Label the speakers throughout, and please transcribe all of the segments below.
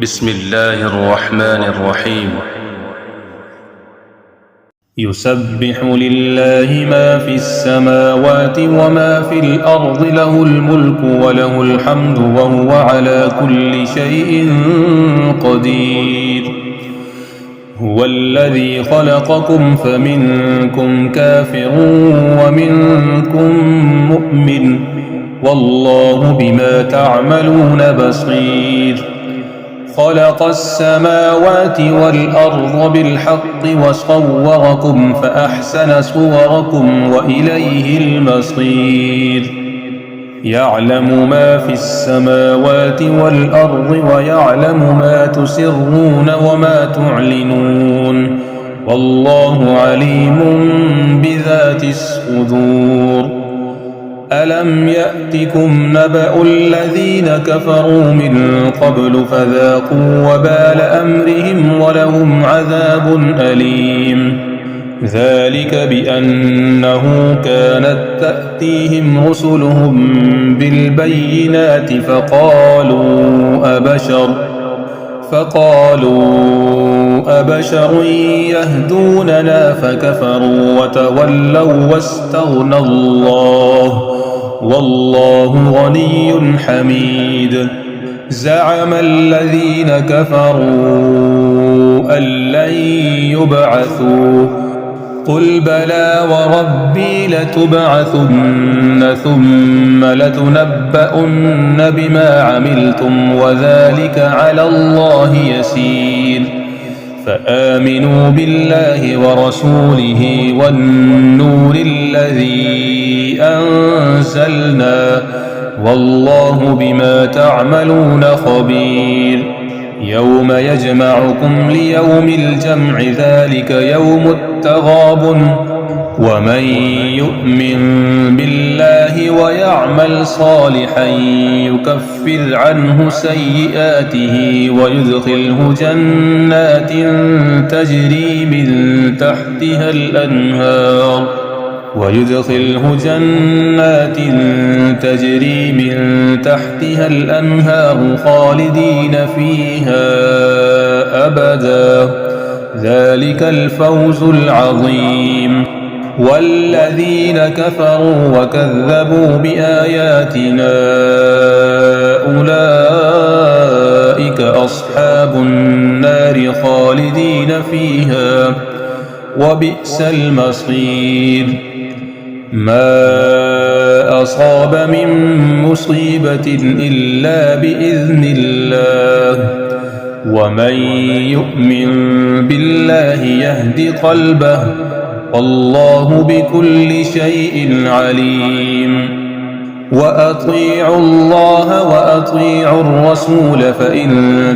Speaker 1: بسم الله الرحمن الرحيم.
Speaker 2: يسبح لله ما في السماوات وما في الأرض، له الملك وله الحمد وهو على كل شيء قدير. هو الذي خلقكم فمنكم كافر ومنكم مؤمن، والله بما تعملون بصير. خلق السماوات والأرض بالحق وصوركم فأحسن صوركم وإليه المصير. يعلم ما في السماوات والأرض ويعلم ما تسرون وما تعلنون، والله عليم بذات الصدور. ألم يأتكم نبأ الذين كفروا من قبل فذاقوا وبال أمرهم ولهم عذاب أليم. ذلك بأنه كانت تأتيهم رسلهم بالبينات فقالوا أبشر يهدوننا فكفروا وتولوا واستغنى الله، والله غني حميد. زعم الذين كفروا أن لن يبعثوا، قل بلى وربي لتبعثن ثم لتنبؤن بما عملتم وذلك على الله يسير. فآمنوا بالله ورسوله والنور الذي أنزلنا، والله بما تعملون خبير. يوم يجمعكم ليوم الجمع، ذلك يوم التغابن. ومن يؤمن بالله ويعمل صالحا يكفر عنه سيئاته ويدخله جنات تجري من تحتها الأنهار خالدين فيها أبدا، ذلك الفوز العظيم. والذين كفروا وكذبوا بآياتنا أولئك أصحاب النار خالدين فيها، وبئس المصير. ما أصاب من مصيبة إلا بإذن الله، ومن يؤمن بالله يهد قلبه، والله بكل شيء عليم. وأطيعوا الله وأطيعوا الرسول، فإن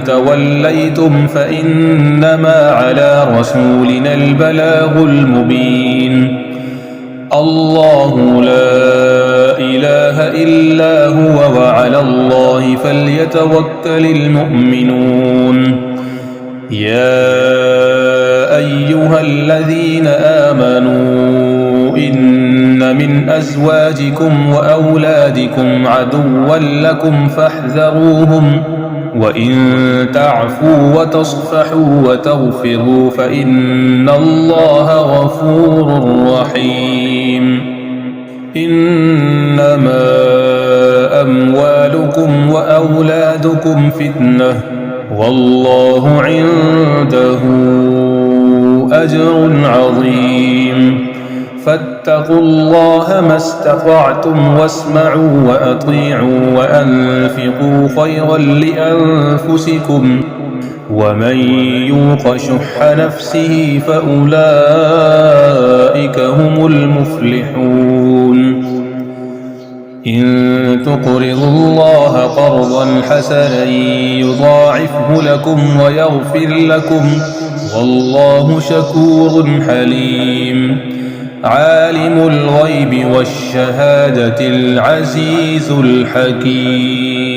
Speaker 2: توليتم فإنما على رسولنا البلاغ المبين. الله لا إله إلا هو، وعلى الله فليتوكل المؤمنون. يا أيها الذين آمنوا إن من أزواجكم وأولادكم عدوا لكم فاحذروهم، وإن تعفوا وتصفحوا وتغفروا فإن الله غفور رحيم. إنما أموالكم وأولادكم فتنة، والله عنده أجر عظيم. فاتقوا الله ما استطعتم واسمعوا وأطيعوا وأنفقوا خيرا لأنفسكم، ومن يوق شح نفسه فأولئك هم المفلحون. إن تقرضوا الله قرضا حسنا يضاعفه لكم ويغفر لكم، والله شكور حليم. عالم الغيب والشهادة العزيز الحكيم.